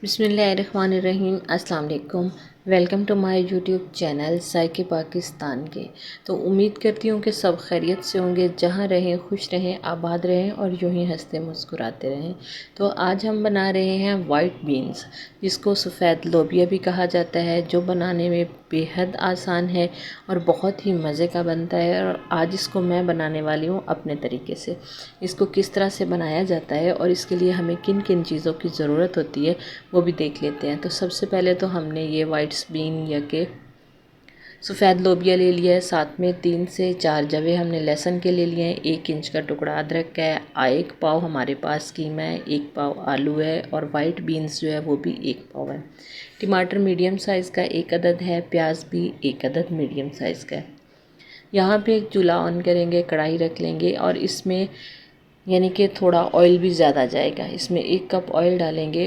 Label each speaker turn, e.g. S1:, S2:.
S1: बिस्मिल्लाहिर्रहमानिर्रहीम। अस्सलाम वालेकुम। Welcome to my YouTube channel ज़ायके पाकिस्तान के। तो उम्मीद करती हूँ कि सब खैरियत से होंगे, जहाँ रहें खुश रहें, आबाद रहें और यूं ही हंसते मुस्कुराते रहें। तो आज हम बना रहे हैं वाइट बीन्स, जिसको सफ़ेद लोबिया भी कहा जाता है, जो बनाने में बेहद आसान है और बहुत ही मज़े का बनता है। और आज इसको मैं बनाने वाली हूँ अपने तरीके से। इसको किस तरह से बनाया जाता है और इसके लिए हमें किन किन चीज़ों की ज़रूरत होती है वो भी देख लेते हैं। तो सबसे पहले तो हमने ये वाइट्स बीन या के सफ़ेद लोबिया ले लिया है, साथ में 3 से 4 जवे हमने लहसुन के ले लिए हैं, 1 इंच का टुकड़ा अदरक का है, 1 पाव हमारे पास कीमा है, 1 पाव आलू है और वाइट बीन्स जो है वो भी 1 पाव है। टमाटर मीडियम साइज़ का 1 अदद है, प्याज भी 1 अदद मीडियम साइज़ का है। यहाँ पे एक चूल्हा ऑन करेंगे, कढ़ाई रख लेंगे और इसमें यानी कि थोड़ा ऑयल भी ज़्यादा जाएगा। इसमें 1 कप ऑयल डालेंगे